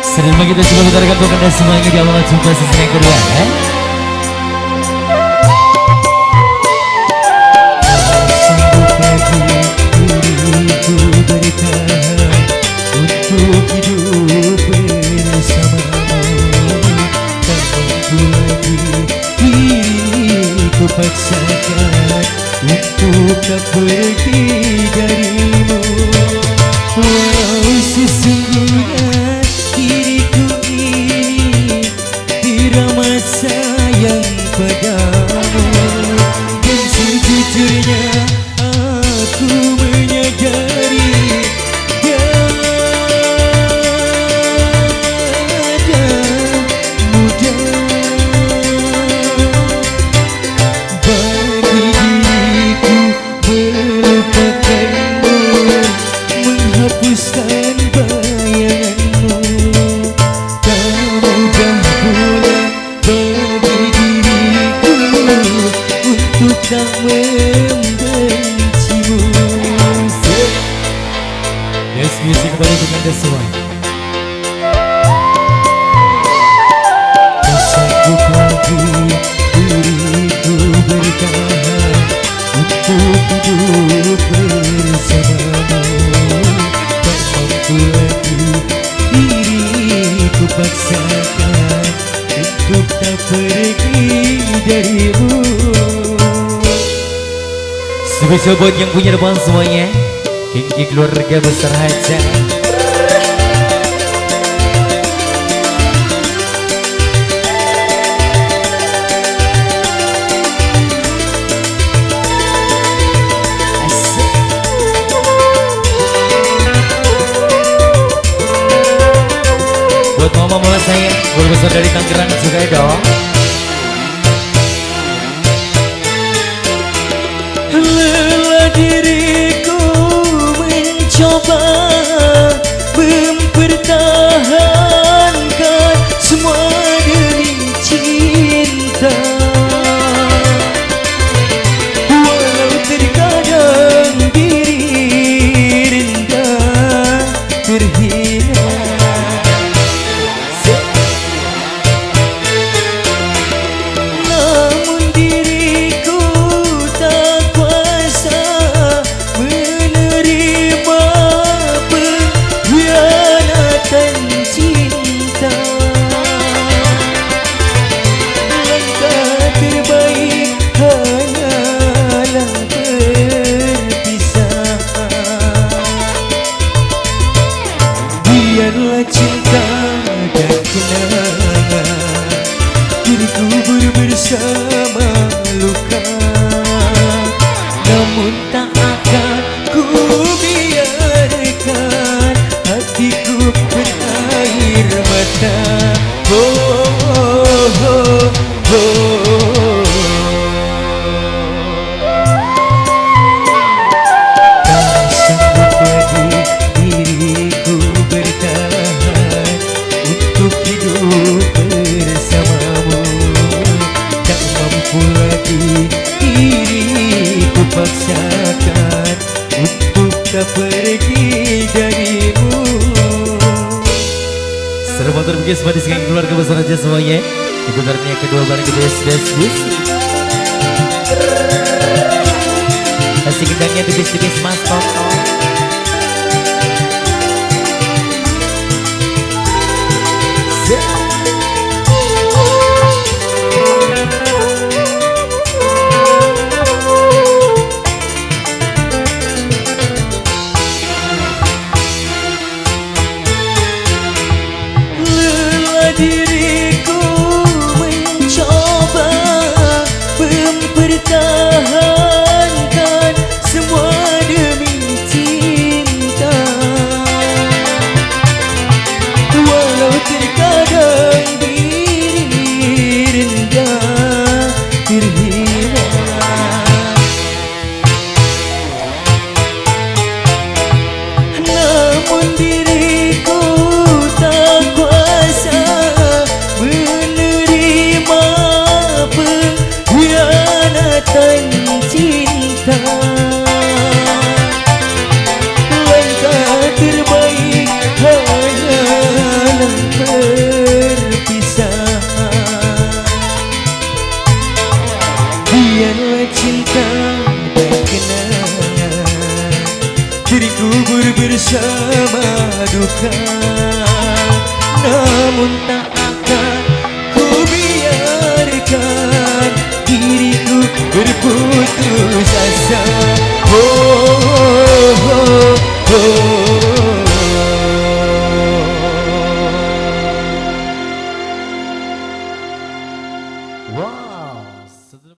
Terima kita coba kita rekam Anda semuanya di awal jumpa season yang kedua ya. Sanggup lagi diriku bertahan untuk hidup bersamamu. Tak mampu lagi diriku paksakan untuk tak pergi darimu. Wow, sesungguhnya diriku ini teramat sayang padamu. Dan sejujurnya aku menyadari tiada mudah bagi diriku melupakanmu, menghapuskan bayanganmu. Tak mudah pula bagi diriku untuk tak membencimu. Yes, music kembali untuk Anda semua. Tak sanggup lagi diriku bertahan untuk hidup bersamamu. Tak mampu lagi diriku paksakan untuk tak pergi darimu. Spesial buat yang punya depan semuanya, Kiki keluarga besar Haja. Buat mama-mama saya, guru besar dari Tangerang juga dong. Lelah diriku mencoba mempertahankan semua demi cinta. Walau terkadang diri rendah terhina, namun diriku tak kuasa menerima pengkhianatan cinta. Langkah terbaik hanyalah berpisah. Biarlah cinta dan kenangan dikubur bersama luka, namun tak akan ku biarkan hatiku berair mata. Oh, oh, oh, oh. Tak sanggup lagi diriku bertahan untuk hidup bersamamu. Tak mampu lagi diriku paksakan untuk tak pergi darimu. Selamat terbuka sebagai segala keluarga besar aja semuanya. Itu artinya kedua barang ke best bus. Kasih gendangnya tipis-tipis mas Toto. Diriku mencoba mempertahankan semua demi Biarlah cinta dan kenangan dikubur bersama duka. Namun tak